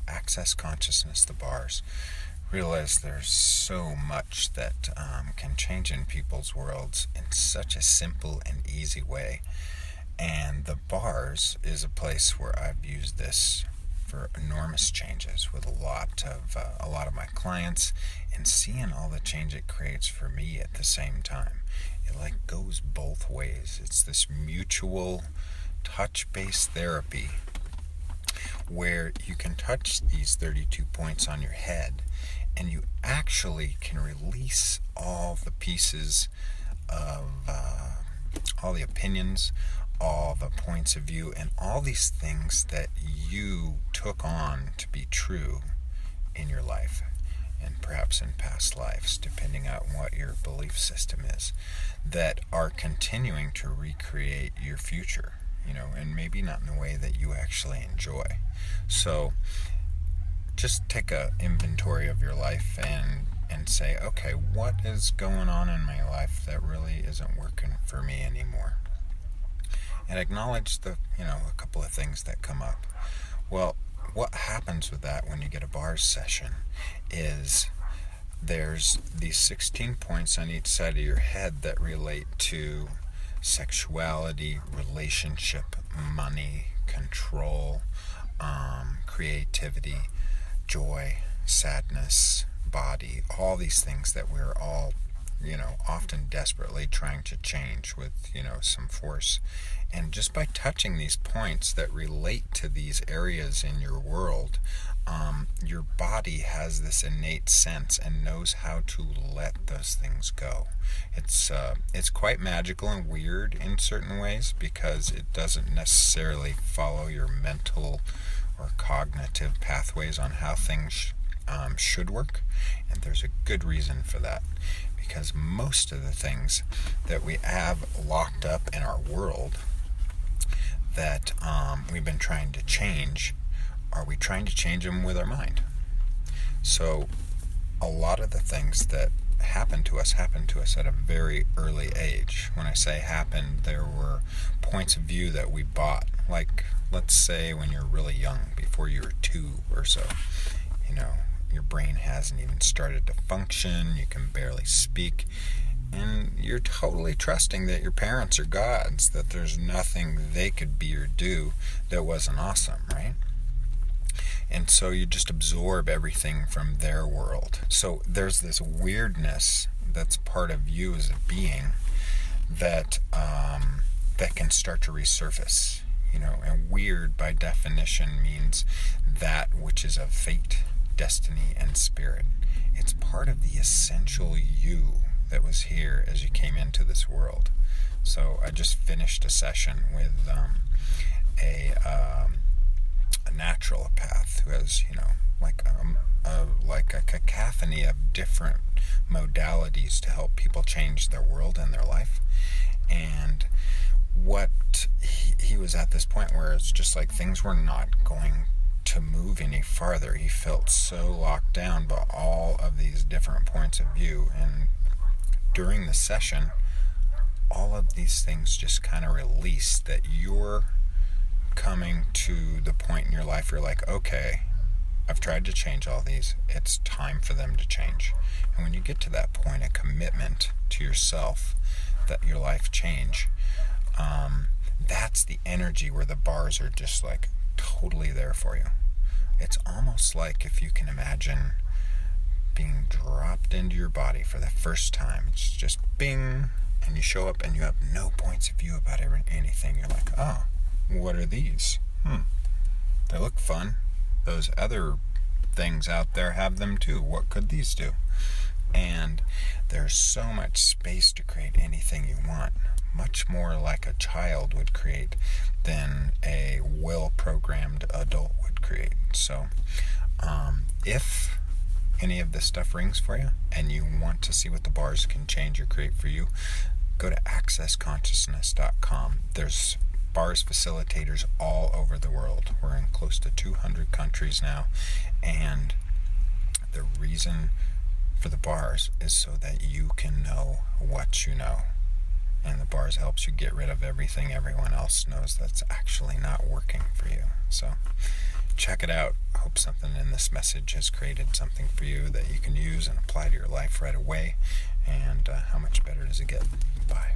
Access consciousness, the bars. Realize there's so much that can change in people's worlds in such a simple and easy way. And the bars is a place where I've used this for enormous changes with a lot of my clients, and seeing all the change it creates for me at the same time. It like goes both ways. It's this mutual touch-based therapy where you can touch these 32 points on your head, and you actually can release all the pieces of all the opinions, all the points of view, and all these things that you took on to be true in your life, and perhaps in past lives, depending on what your belief system is, that are continuing to recreate your future, and maybe not in a way that you actually enjoy. So just take an inventory of your life and say, okay, what is going on in my life that really isn't working for me anymore? And acknowledge a couple of things that come up. Well, what happens with that when you get a bars session is there's these 16 points on each side of your head that relate to sexuality, relationship, money, control, creativity, joy, sadness, body, all these things that we're all, often desperately trying to change with, some force. And just by touching these points that relate to these areas in your world, your body has this innate sense and knows how to let those things go. It's quite magical and weird in certain ways, because it doesn't necessarily follow your mental or cognitive pathways on how things should work, and there's a good reason for that, because most of the things that we have locked up in our world that we've been trying to change, are we trying to change them with our mind? So a lot of the things that happened to us at a very early age. When I say happened, there were points of view that we bought, like let's say when you're really young, before you were 2 or so, your brain hasn't even started to function, you can barely speak, and you're totally trusting that your parents are gods, that there's nothing they could be or do that wasn't awesome, right? And so you just absorb everything from their world. So there's this weirdness that's part of you as a being that can start to resurface, and weird by definition means that which is of fate, destiny, and spirit. It's part of the essential you that was here as you came into this world. So I just finished a session with a naturopath who has, like a cacophony of different modalities to help people change their world and their life. And what he was at this point where it's just like things were not going to move any farther. He felt so locked down by all of these different points of view, and during the session all of these things just kind of release, that you're coming to the point in your life where you're like, okay, I've tried to change all these, it's time for them to change. And when you get to that point, a commitment to yourself that your life change, that's the energy where the bars are just like totally there for you. It's almost like if you can imagine being dropped into your body for the first time. It's just bing, and you show up and you have no points of view about anything. You're like, oh, what are these? They look fun. Those other things out there have them too. What could these do? And there's so much space to create anything you want, much more like a child would create than a well-programmed adult would create. So if any of this stuff rings for you and you want to see what the bars can change or create for you, go to accessconsciousness.com. There's bars facilitators all over the world. We're in close to 200 countries now, and the reason for the bars is so that you can know what you know, and the bars helps you get rid of everything everyone else knows that's actually not working for you. So check it out. I hope something in this message has created something for you that you can use and apply to your life right away. And how much better does it get? Bye.